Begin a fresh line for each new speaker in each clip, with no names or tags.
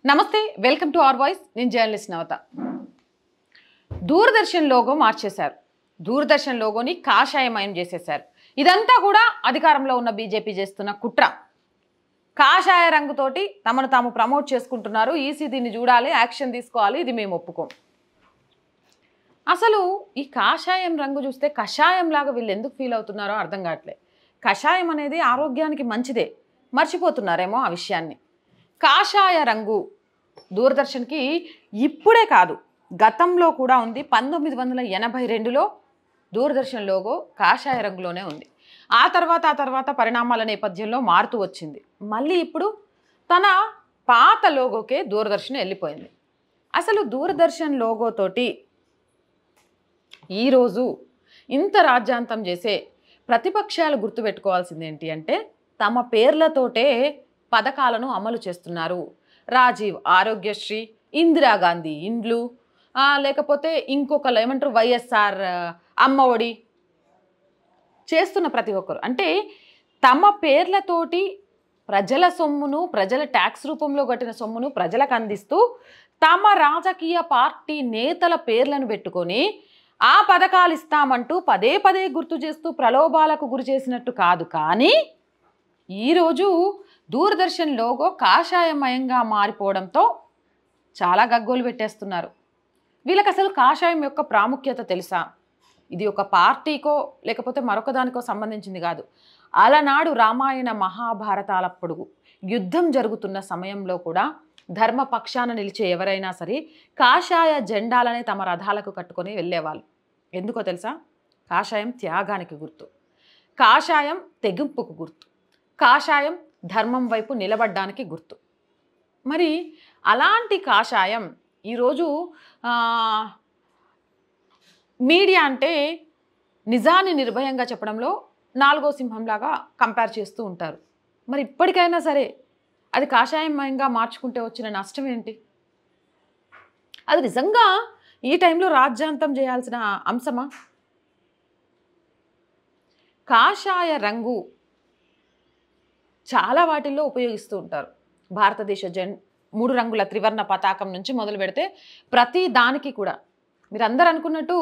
నమస్తే, welcome to our voice. నేను journalist నవత. Doordarshan logo మార్చేశారు. దూరదర్శన్ లోగోని కాషాయమయం చేసేశారు. ఇదంతా కూడా అధికారంలో ఉన్న బీజేపీ చేస్తున్న కుట్ర. కాషాయ రంగుతోటి తమను తాము ప్రమోట్ చేసుకుంటున్నారు. ఈసీ దీన్ని చూడాలి, యాక్షన్ తీసుకోవాలి, ఇది మేము ఒప్పుకోం. అసలు ఈ కాషాయం రంగు చూస్తే కషాయం లాగా వీళ్ళు ఎందుకు ఫీల్ అవుతున్నారో అర్థం కావట్లేదు. కషాయం అనేది ఆరోగ్యానికి మంచిదే, మర్చిపోతున్నారేమో ఆ విషయాన్ని. కాషాయ రంగు దూరదర్శన్కి ఇప్పుడే కాదు, గతంలో కూడా ఉంది. 1982లో దూరదర్శన్ లోగో కాషాయ రంగులోనే ఉంది. ఆ తర్వాత పరిణామాల నేపథ్యంలో మారుతూ వచ్చింది. మళ్ళీ ఇప్పుడు తన పాత లోగోకే దూరదర్శన్ వెళ్ళిపోయింది. అసలు దూరదర్శన్ లోగోతోటి ఈరోజు ఇంత రాజ్యాంతం చేసే ప్రతిపక్షాలు గుర్తుపెట్టుకోవాల్సింది ఏంటి అంటే, తమ పేర్లతోటే పథకాలను అమలు చేస్తున్నారు. రాజీవ్ ఆరోగ్యశ్రీ, ఇందిరాగాంధీ ఇండ్లు, లేకపోతే ఇంకొకరు ఏమంటారు వైఎస్ఆర్ అమ్మఒడి చేస్తున్న ప్రతి ఒక్కరు అంటే తమ పేర్లతోటి ప్రజల సొమ్మును, ప్రజల ట్యాక్స్ రూపంలో కట్టిన సొమ్మును ప్రజలకు అందిస్తూ తమ రాజకీయ పార్టీ నేతల పేర్లను పెట్టుకొని ఆ పథకాలు ఇస్తామంటూ పదే పదే గుర్తు చేస్తూ ప్రలోభాలకు గురి చేసినట్టు కాదు. కానీ ఈరోజు దూరదర్శన్ లోగో కాషాయమయంగా మారిపోవడంతో చాలా గగ్గోలు పెట్టేస్తున్నారు. వీళ్ళకి అసలు కాషాయం యొక్క ప్రాముఖ్యత తెలుసా? ఇది ఒక పార్టీకో లేకపోతే మరొక దానికో సంబంధించింది కాదు. అలనాడు రామాయణ మహాభారతాలప్పుడు యుద్ధం జరుగుతున్న సమయంలో కూడా ధర్మ పక్షాన నిలిచే ఎవరైనా సరే కాషాయ జెండాలనే తమ రథాలకు కట్టుకొని వెళ్ళేవాళ్ళు. ఎందుకో తెలుసా? కాషాయం త్యాగానికి గుర్తు, కాషాయం తెగింపుకు గుర్తు, కాషాయం ధర్మం వైపు నిలబడ్డానికి గుర్తు. మరి అలాంటి కాషాయం ఈరోజు మీడియా అంటే నిజాన్ని నిర్భయంగా చెప్పడంలో నాలుగో సింహంలాగా కంపేర్ చేస్తూ ఉంటారు. మరి ఇప్పటికైనా సరే అది కాషాయమయంగా మార్చుకుంటే వచ్చిన నష్టం ఏంటి? అది నిజంగా ఈ టైంలో రాజ్యాంతం చేయాల్సిన అంశమా? కాషాయ రంగు చాలా వాటిల్లో ఉపయోగిస్తూ ఉంటారు. భారతదేశ 3 రంగుల త్రివర్ణ పతాకం నుంచి మొదలు పెడితే ప్రతి దానికి కూడా మీరు అందరు అనుకున్నట్టు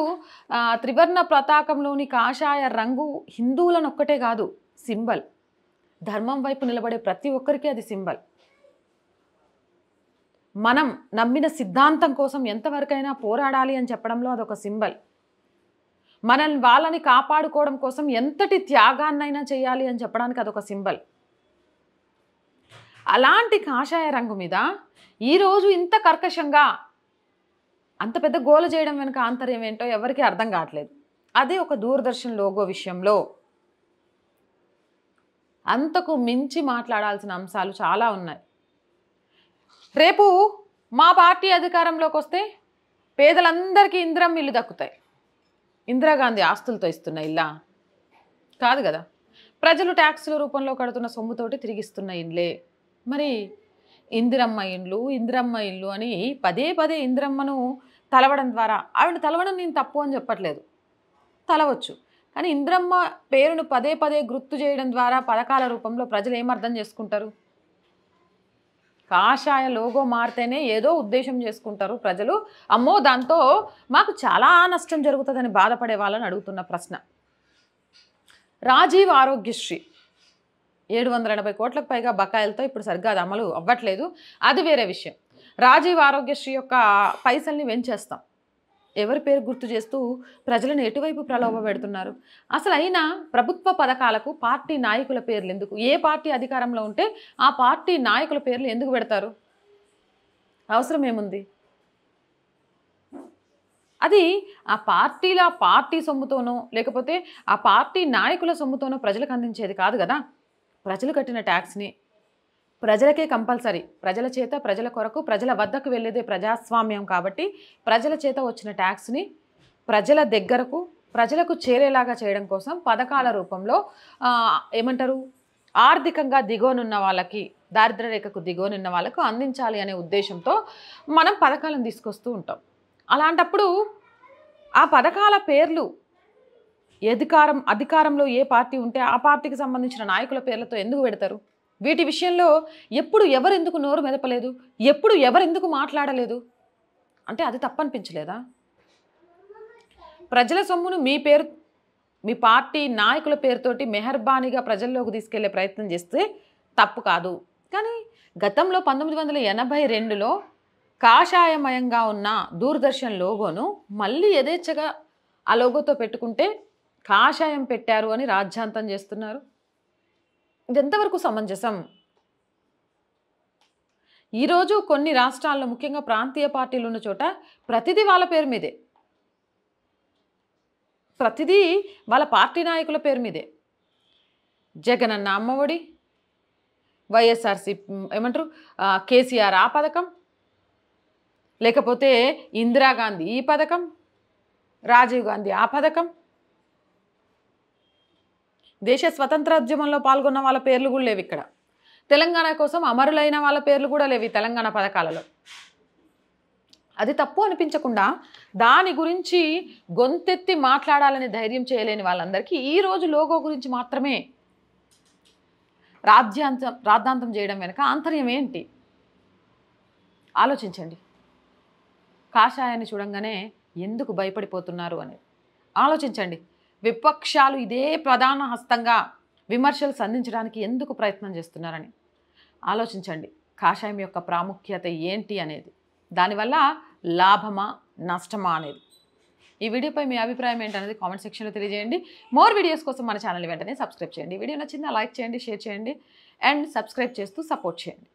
త్రివర్ణ పతాకంలోని కాషాయ రంగు హిందువులను ఒక్కటే కాదు, సింబల్. ధర్మం వైపు నిలబడే ప్రతి ఒక్కరికి అది సింబల్. మనం నమ్మిన సిద్ధాంతం కోసం ఎంతవరకైనా పోరాడాలి అని చెప్పడంలో అదొక సింబల్. మనల్ని వాళ్ళని కాపాడుకోవడం కోసం ఎంతటి త్యాగాన్నైనా చేయాలి అని చెప్పడానికి అదొక సింబల్. అలాంటి కాషాయ రంగు మీద ఈరోజు ఇంత కర్కశంగా అంత పెద్ద గోల చేయడం వెనుక ఆంతర్యం ఏంటో ఎవరికీ అర్థం కావట్లేదు. అదే ఒక దూరదర్శన్ లోగో విషయంలో అంతకు మించి మాట్లాడాల్సిన అంశాలు చాలా ఉన్నాయి. రేపు మా పార్టీ అధికారంలోకి వస్తే పేదలందరికీ ఇందిరమ్మ ఇల్లు దక్కుతాయి. ఇందిరాగాంధీ ఆస్తులతో ఇస్తున్న ఇల్లా? కాదు కదా. ప్రజలు ట్యాక్సుల రూపంలో కడుతున్న సొమ్ముతోటి తిరిగిస్తున్న ఇండ్లే. మరి ఇందిరమ్మ ఇండ్లు అని పదే పదే ఇందిరమ్మను తలవడం ద్వారా, ఆవిడ తలవడం నేను తప్పు అని చెప్పట్లేదు, తలవచ్చు. కానీ ఇందిరమ్మ పేరును పదే పదే గుర్తు చేయడం ద్వారా పథకాల రూపంలో ప్రజలు ఏమర్థం చేసుకుంటారు? కాషాయ లోగో మారితేనే ఏదో ఉద్దేశం చేసుకుంటారు ప్రజలు. అమ్మో దాంతో మాకు చాలా నష్టం జరుగుతుందని బాధపడే వాళ్ళని అడుగుతున్న ప్రశ్న. రాజీవ్ ఆరోగ్యశ్రీ 780 కోట్లకు పైగా బకాయిలతో ఇప్పుడు సరిగ్గా అది అమలు అవ్వట్లేదు, అది వేరే విషయం. రాజీవ్ ఆరోగ్యశ్రీ యొక్క పైసల్ని వెంచేస్తాం ఎవరి పేరు గుర్తు చేస్తూ ప్రజలను ఎటువైపు ప్రలోభ పెడుతున్నారు? అసలు అయినా ప్రభుత్వ పథకాలకు పార్టీ నాయకుల పేర్లు ఎందుకు? ఏ పార్టీ అధికారంలో ఉంటే ఆ పార్టీ నాయకుల పేర్లు ఎందుకు పెడతారు? అవసరం ఏముంది? అది ఆ పార్టీ సొమ్ముతోనో లేకపోతే ఆ పార్టీ నాయకుల సొమ్ముతోనో ప్రజలకు అందించేది కాదు కదా. ప్రజలు కట్టిన ట్యాక్స్ని ప్రజలకే కంపల్సరీ, ప్రజల చేత ప్రజల కొరకు ప్రజల వద్దకు వెళ్ళేదే ప్రజాస్వామ్యం. కాబట్టి ప్రజల చేత వచ్చిన ట్యాక్స్ని ప్రజల దగ్గరకు ప్రజలకు చేరేలాగా చేయడం కోసం పథకాల రూపంలో ఏమంటారు ఆర్థికంగా దిగోనున్న వాళ్ళకి, దారిద్ర్య రేఖకు దిగోనున్న వాళ్ళకు అందించాలి అనే ఉద్దేశంతో మనం పథకాలను తీసుకొస్తూ ఉంటాం. అలాంటప్పుడు ఆ పథకాల పేర్లు అధికారంలో ఏ పార్టీ ఉంటే ఆ పార్టీకి సంబంధించిన నాయకుల పేర్లతో ఎందుకు పెడతారు? వీటి విషయంలో ఎప్పుడు ఎవరెందుకు నోరు మెదపలేదు, ఎప్పుడు ఎవరెందుకు మాట్లాడలేదు అంటే అది తప్పనిపించలేదా? ప్రజల సొమ్మును మీ పార్టీ నాయకుల పేరుతోటి మెహర్బానీగా ప్రజల్లోకి తీసుకెళ్లే ప్రయత్నం చేస్తే తప్పు కాదు. కానీ గతంలో 1982లో కాషాయమయంగా ఉన్న దూరదర్శన్ లోగోను మళ్ళీ యథేచ్ఛగా ఆ లోగోతో పెట్టుకుంటే కాషాయం పెట్టారు అని రాజ్యాంతం చేస్తున్నారు. ఇది ఎంతవరకు సమంజసం? ఈరోజు కొన్ని రాష్ట్రాల్లో ముఖ్యంగా ప్రాంతీయ పార్టీలు ఉన్న చోట ప్రతిదీ వాళ్ళ పేరు మీదే, ప్రతిదీ వాళ్ళ పార్టీ నాయకుల పేరు మీదే. జగనన్న అమ్మఒడి, వైఎస్ఆర్సీ ఏమంటారు కేసీఆర్ ఆ పథకం, లేకపోతే ఇందిరాగాంధీ ఈ పథకం, రాజీవ్ గాంధీ ఆ పథకం. దేశ స్వతంత్రోద్యమంలో పాల్గొన్న వాళ్ళ పేర్లు కూడా లేవు ఇక్కడ. తెలంగాణ కోసం అమరులైన వాళ్ళ పేర్లు కూడా లేవు తెలంగాణ పథకాలలో. అది తప్పు అనిపించకుండా దాని గురించి గొంతెత్తి మాట్లాడాలని ధైర్యం చేయలేని వాళ్ళందరికీ ఈరోజు లోగో గురించి మాత్రమే రాద్ధాంతం చేయడం వెనుక ఆంతర్యం ఏంటి ఆలోచించండి. కాషాయాన్ని చూడంగానే ఎందుకు భయపడిపోతున్నారు అనేది ఆలోచించండి. విపక్షాలు ఇదే ప్రధాన హస్తంగా విమర్శలు సంధించడానికి ఎందుకు ప్రయత్నం చేస్తున్నారని ఆలోచించండి. కాషాయం యొక్క ప్రాముఖ్యత ఏంటి అనేది, దానివల్ల లాభమా నష్టమా అనేది. ఈ వీడియోపై మీ అభిప్రాయం ఏంటనేది కామెంట్ సెక్షన్లో తెలియజేయండి. మోర్ వీడియోస్ కోసం మన ఛానల్ వెంటనే సబ్స్క్రైబ్ చేయండి. వీడియో నచ్చిందా లైక్ చేయండి, షేర్ చేయండి అండ్ సబ్స్క్రైబ్ చేస్తూ సపోర్ట్ చేయండి.